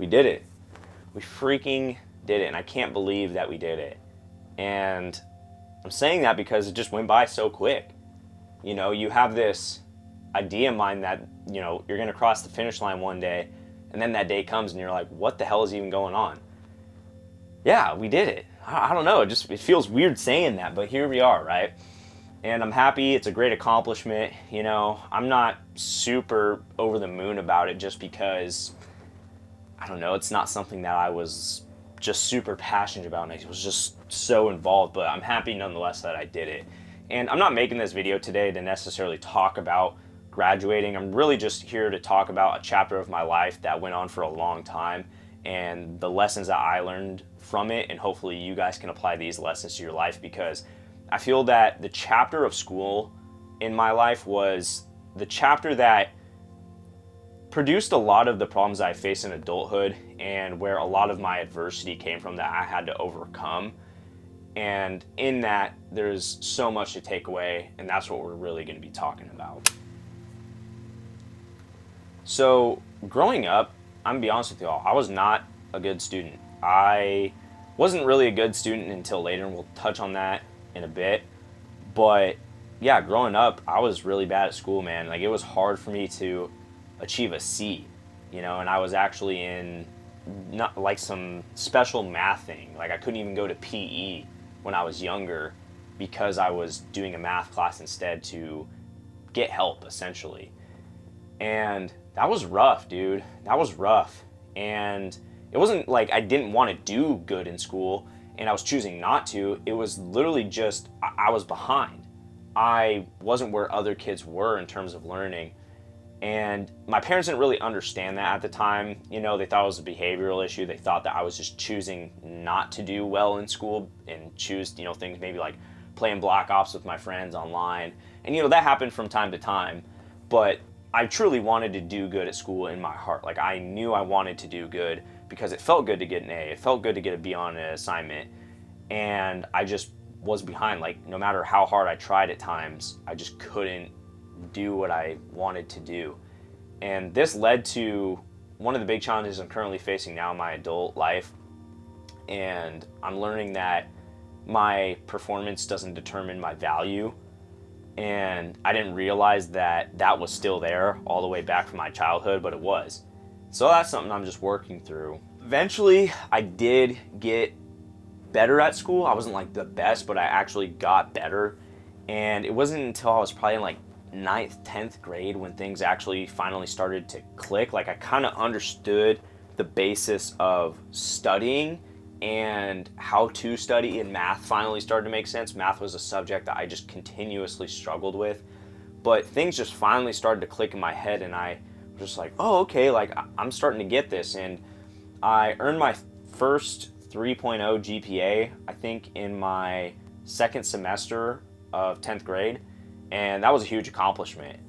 We did it. We freaking did it, and I can't believe that we did it. And I'm saying that because it just went by so quick. You know, you have this idea in mind that, you know, you're going to cross the finish line one day, and then that day comes and you're like, what the hell is even going on? Yeah, we did it. I don't know, it feels weird saying that, but here we are, right? And I'm happy. It's a great accomplishment. You know, I'm not super over the moon about it just because, I don't know, it's not something that I was just super passionate about and I was just so involved, but I'm happy nonetheless that I did it. And I'm not making this video today to necessarily talk about graduating. I'm really just here to talk about a chapter of my life that went on for a long time and the lessons that I learned from it, and hopefully you guys can apply these lessons to your life, because I feel that the chapter of school in my life was the chapter that produced a lot of the problems I face in adulthood and where a lot of my adversity came from that I had to overcome. And in that, there's so much to take away, and that's what we're really going to be talking about. So, growing up, I'm going to be honest with y'all, I was not a good student. I wasn't really a good student until later, and we'll touch on that in a bit. But yeah, growing up, I was really bad at school, man. Like, it was hard for me to achieve a C, you know, and I was actually in not like some special math thing. Like, I couldn't even go to PE when I was younger because I was doing a math class instead to get help, essentially. And that was rough, dude. That was rough. And it wasn't like I didn't want to do good in school and I was choosing not to. It was literally just I was behind. I wasn't where other kids were in terms of learning. And my parents didn't really understand that at the time. You know, they thought it was a behavioral issue. They thought that I was just choosing not to do well in school and choose, you know, things maybe like playing Black Ops with my friends online. And, you know, that happened from time to time. But I truly wanted to do good at school in my heart. Like, I knew I wanted to do good because it felt good to get an A. It felt good to get a B on an assignment. And I just was behind. Like, no matter how hard I tried at times, I just couldn't do what I wanted to do. And this led to one of the big challenges I'm currently facing now in my adult life. And I'm learning that my performance doesn't determine my value. And I didn't realize that that was still there all the way back from my childhood, but it was. So that's something I'm just working through. Eventually, I did get better at school. I wasn't like the best, but I actually got better. And it wasn't until I was probably in like 9th, 10th grade when things actually finally started to click. Like, I kind of understood the basis of studying and how to study, and math finally started to make sense. Math was a subject that I just continuously struggled with, but things just finally started to click in my head, and I was just like, oh, okay, like I'm starting to get this. And I earned my first 3.0 GPA, I think, in my second semester of 10th grade. And that was a huge accomplishment.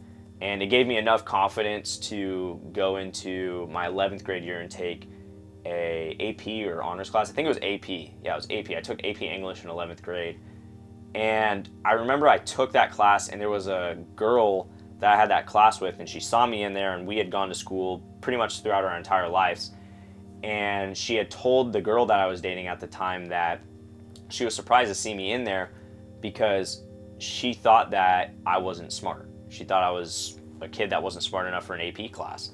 And it gave me enough confidence to go into my 11th grade year and take a AP or honors class. I think it was AP. Yeah, it was AP. I took AP English in 11th grade. And I remember I took that class, and there was a girl that I had that class with, and she saw me in there, and we had gone to school pretty much throughout our entire lives. And she had told the girl that I was dating at the time that she was surprised to see me in there because she thought that I wasn't smart. She thought I was a kid that wasn't smart enough for an AP class.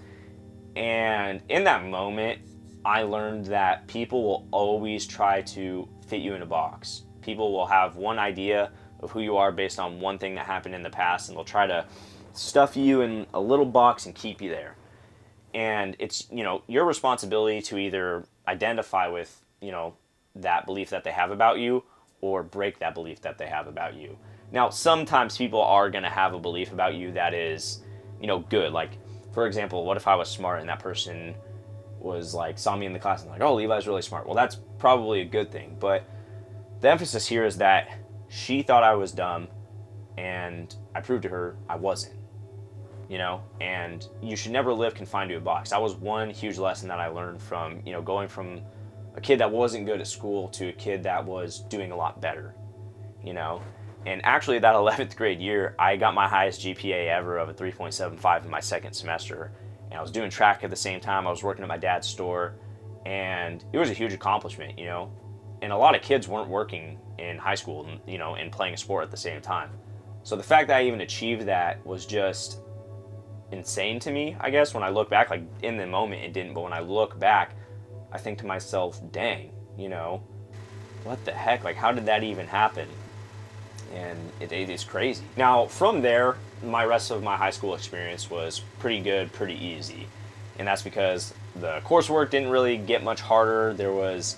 And in that moment, I learned that people will always try to fit you in a box. People will have one idea of who you are based on one thing that happened in the past, and they'll try to stuff you in a little box and keep you there. And it's, you know, your responsibility to either identify with, you know, that belief that they have about you or break that belief that they have about you. Now, sometimes people are going to have a belief about you that is, you know, good. Like, for example, what if I was smart and that person was like, saw me in the class and like, oh, Levi's really smart. Well, that's probably a good thing. But the emphasis here is that she thought I was dumb, and I proved to her I wasn't, you know. And you should never live confined to a box. That was one huge lesson that I learned from, you know, going from a kid that wasn't good at school to a kid that was doing a lot better, you know. And actually, that 11th grade year, I got my highest GPA ever of a 3.75 in my second semester. And I was doing track at the same time. I was working at my dad's store. And it was a huge accomplishment, you know. And a lot of kids weren't working in high school, you know, and playing a sport at the same time. So the fact that I even achieved that was just insane to me, I guess. When I look back, like in the moment it didn't, but when I look back, I think to myself, dang, you know, what the heck? Like, how did that even happen? And it is crazy. Now, from there, my rest of my high school experience was pretty good, pretty easy. And that's because the coursework didn't really get much harder. There was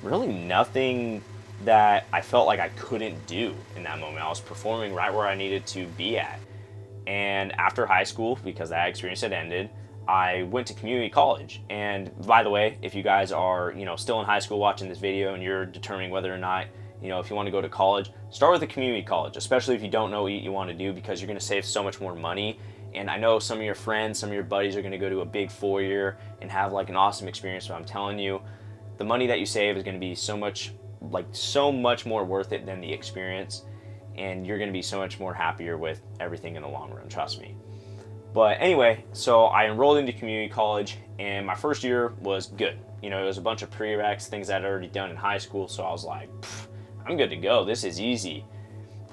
really nothing that I felt like I couldn't do in that moment. I was performing right where I needed to be at. And after high school, because that experience had ended, I went to community college. And by the way, if you guys are, you know, still in high school watching this video and you're determining whether or not, you know, if you want to go to college, start with a community college, especially if you don't know what you want to do, because you're going to save so much more money. And I know some of your friends, some of your buddies are going to go to a big 4-year and have like an awesome experience, but I'm telling you, the money that you save is going to be so much more worth it than the experience, and you're going to be so much more happier with everything in the long run, trust me. But anyway, so I enrolled into community college, and my first year was good. You know, it was a bunch of prereqs, things that I'd already done in high school, so I was like, I'm good to go, this is easy.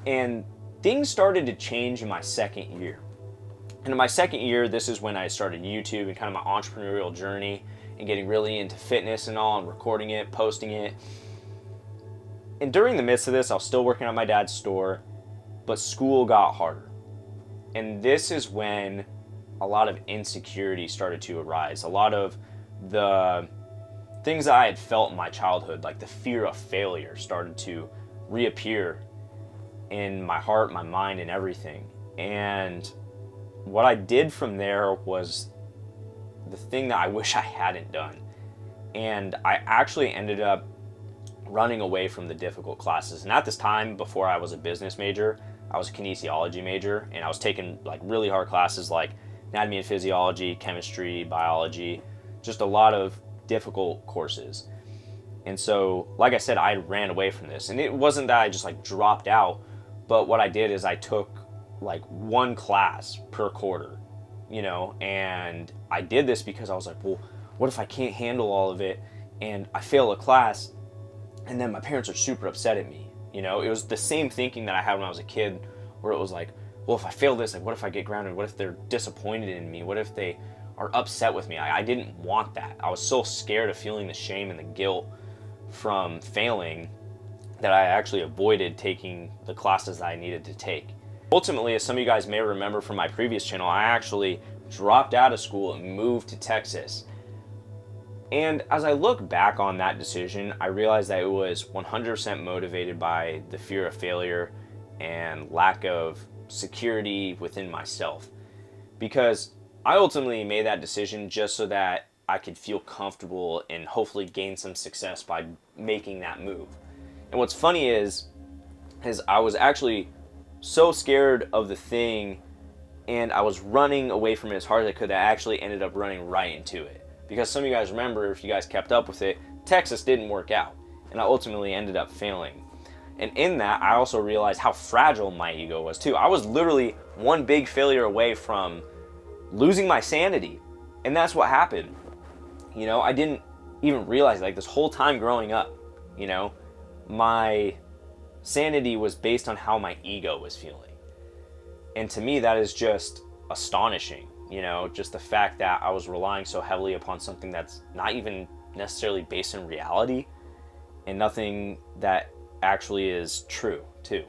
And things started to change in my second year. And in my second year, this is when I started YouTube and kind of my entrepreneurial journey and getting really into fitness and all, and recording it, posting it. And during the midst of this, I was still working at my dad's store, but school got harder. And this is when a lot of insecurity started to arise. A lot of the things that I had felt in my childhood, like the fear of failure, started to reappear in my heart, my mind, and everything. And what I did from there was the thing that I wish I hadn't done. And I actually ended up running away from the difficult classes. And at this time, before I was a business major, I was a kinesiology major, and I was taking like really hard classes like anatomy and physiology, chemistry, biology, just a lot of difficult courses. And so, like I said, I ran away from this. And it wasn't that I just like dropped out, but what I did is I took like one class per quarter, you know, and I did this because I was like, well, what if I can't handle all of it and I fail a class and then my parents are super upset at me? You know, it was the same thinking that I had when I was a kid, where it was like, well, if I fail this, like, what if I get grounded? What if they're disappointed in me? What if they are upset with me? I didn't want that. I was so scared of feeling the shame and the guilt from failing that I actually avoided taking the classes that I needed to take. Ultimately, as some of you guys may remember from my previous channel, I actually dropped out of school and moved to Texas. And as I look back on that decision, I realized that it was 100% motivated by the fear of failure and lack of security within myself. Because I ultimately made that decision just so that I could feel comfortable and hopefully gain some success by making that move. And what's funny is I was actually so scared of the thing, and I was running away from it as hard as I could, that I actually ended up running right into it. Because some of you guys remember, if you guys kept up with it, Texas didn't work out, and I ultimately ended up failing. And in that, I also realized how fragile my ego was too. I was literally one big failure away from losing my sanity, and that's what happened. You know, I didn't even realize, like, this whole time growing up, you know, my sanity was based on how my ego was feeling. And to me, that is just astonishing. You know, just the fact that I was relying so heavily upon something that's not even necessarily based in reality, and nothing that actually is true too.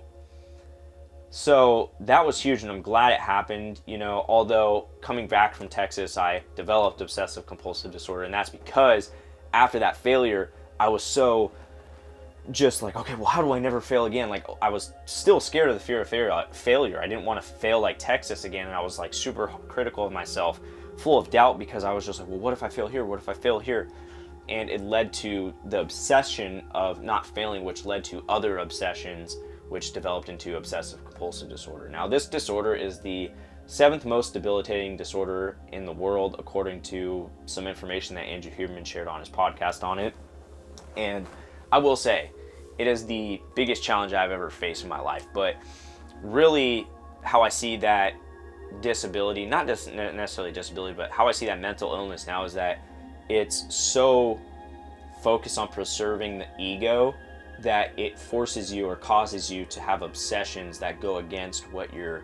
So that was huge, and I'm glad it happened. You know, although coming back from Texas, I developed obsessive compulsive disorder, and that's because after that failure, I was so just like, okay, well, how do I never fail again? Like, I was still scared of the fear of failure. I didn't want to fail like Texas again, and I was like super critical of myself, full of doubt, because I was just like, well, what if I fail here? What if I fail here? And it led to the obsession of not failing, which led to other obsessions, which developed into obsessive compulsive disorder. Now, this disorder is the 7th most debilitating disorder in the world, according to some information that Andrew Huberman shared on his podcast on it. And I will say, it is the biggest challenge I've ever faced in my life. But really, how I see that disability, not just necessarily disability, but how I see that mental illness now is that it's so focused on preserving the ego that it forces you or causes you to have obsessions that go against what your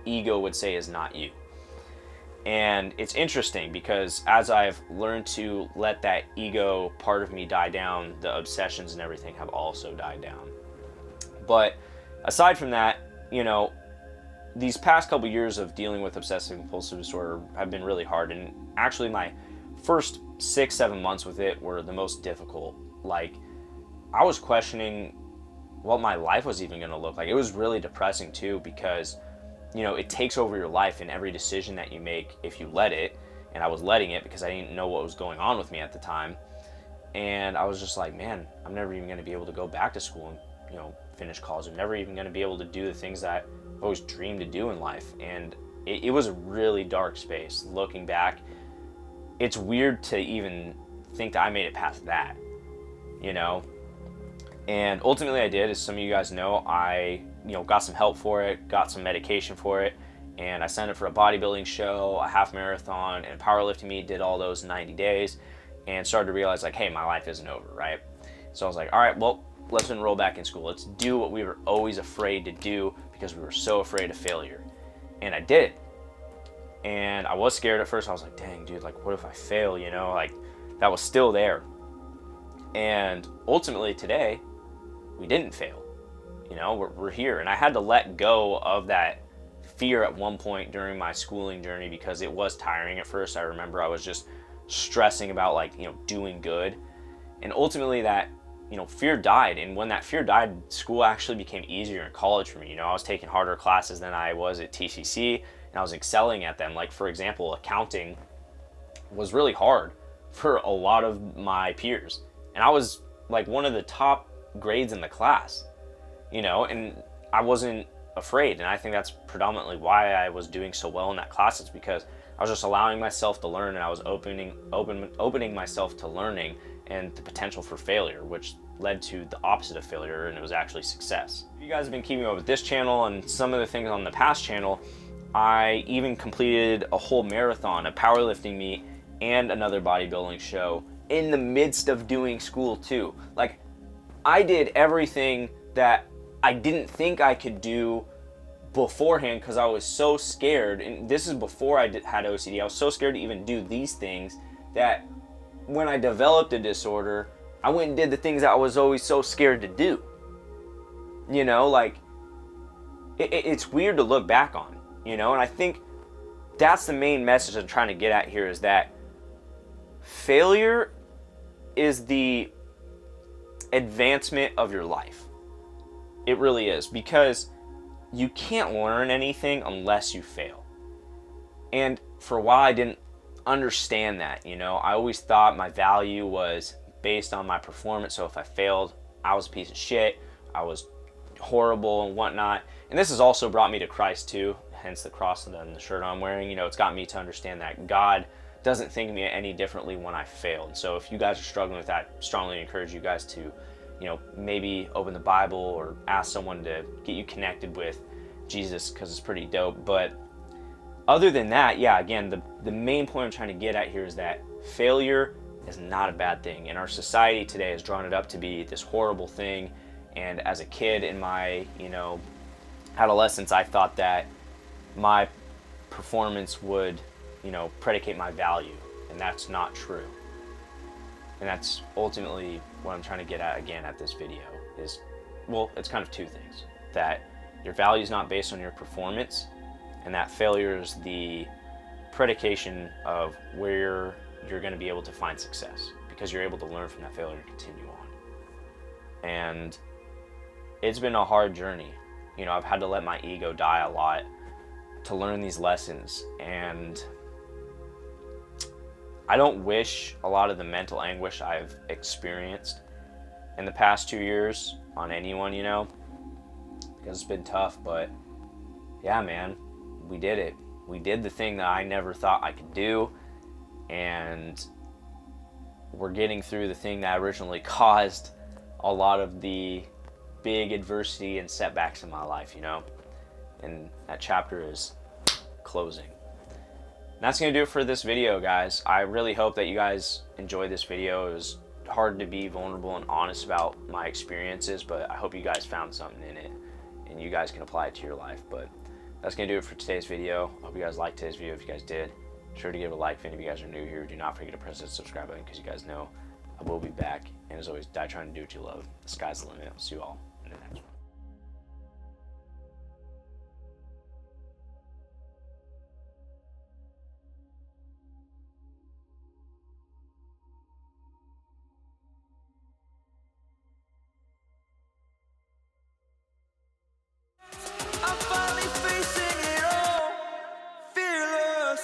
ego would say is not you. And it's interesting because as I've learned to let that ego part of me die down, the obsessions and everything have also died down. But aside from that, these past couple years of dealing with obsessive compulsive disorder have been really hard. And actually my first 6-7 months with it were the most difficult. Like, I was questioning what my life was even going to look like. It was really depressing too, because it takes over your life in every decision that you make if you let it. And I was letting it because I didn't know what was going on with me at the time. And I was just like, man, I'm never even going to be able to go back to school and, finish college. I'm never even going to be able to do the things that I've always dreamed to do in life. And it was a really dark space. Looking back, it's weird to even think that I made it past that, And ultimately I did. As some of you guys know, I got some help for it, got some medication for it, and I signed up for a bodybuilding show, a half marathon, and a powerlifting meet, did all those in 90 days, and started to realize, like, hey, my life isn't over, right? So I was like, all right, well, let's enroll back in school. Let's do what we were always afraid to do because we were so afraid of failure. And I did it. And I was scared at first. I was like, dang, dude, like, what if I fail, Like, that was still there. And ultimately today, we didn't fail. We're here. And I had to let go of that fear at one point during my schooling journey because it was tiring at first. I remember I was just stressing about, like, doing good. And ultimately that, fear died. And when that fear died, school actually became easier in college for me. I was taking harder classes than I was at TCC, and I was excelling at them. Like, for example, accounting was really hard for a lot of my peers. And I was like one of the top grades in the class, and I wasn't afraid. And I think that's predominantly why I was doing so well in that class. It's because I was just allowing myself to learn, and I was opening myself to learning and the potential for failure, which led to the opposite of failure, and it was actually success. If you guys have been keeping up with this channel and some of the things on the past channel, I even completed a whole marathon, a powerlifting meet, and another bodybuilding show in the midst of doing school too. Like, I did everything that I didn't think I could do beforehand because I was so scared. And this is before I had OCD. I was so scared to even do these things that when I developed a disorder, I went and did the things that I was always so scared to do. Like, it's weird to look back on, and I think that's the main message I'm trying to get at here, is that failure is the advancement of your life. It really is, because you can't learn anything unless you fail. And for a while I didn't understand that. I always thought my value was based on my performance. So if I failed, I was a piece of shit, I was horrible and whatnot. And this has also brought me to Christ too, hence the cross and the shirt I'm wearing. It's got me to understand that God doesn't think of me any differently when I failed. So if you guys are struggling with that, I strongly encourage you guys to, maybe open the Bible or ask someone to get you connected with Jesus, because it's pretty dope. But other than that, yeah, again, the main point I'm trying to get at here is that failure is not a bad thing. And our society today has drawn it up to be this horrible thing. And as a kid in my, adolescence, I thought that my performance would, predicate my value. And that's not true. And that's ultimately what I'm trying to get at again at this video is, well, it's kind of two things. That your value is not based on your performance, and that failure is the predication of where you're going to be able to find success, because you're able to learn from that failure and continue on. And it's been a hard journey. I've had to let my ego die a lot to learn these lessons, and I don't wish a lot of the mental anguish I've experienced in the past 2 years on anyone, because it's been tough. But yeah, man, we did it. We did the thing that I never thought I could do, and we're getting through the thing that originally caused a lot of the big adversity and setbacks in my life, And that chapter is closing. That's going to do it for this video, guys. I really hope that you guys enjoyed this video. It was hard to be vulnerable and honest about my experiences, but I hope you guys found something in it and you guys can apply it to your life. But that's going to do it for today's video. I hope you guys liked today's video. If you guys did, be sure to give it a like. If any of you guys are new here, do not forget to press that subscribe button because you guys know I will be back. And as always, die trying to do what you love. The sky's the limit. I'll see you all in the next one. I'm finally facing it all, fearless.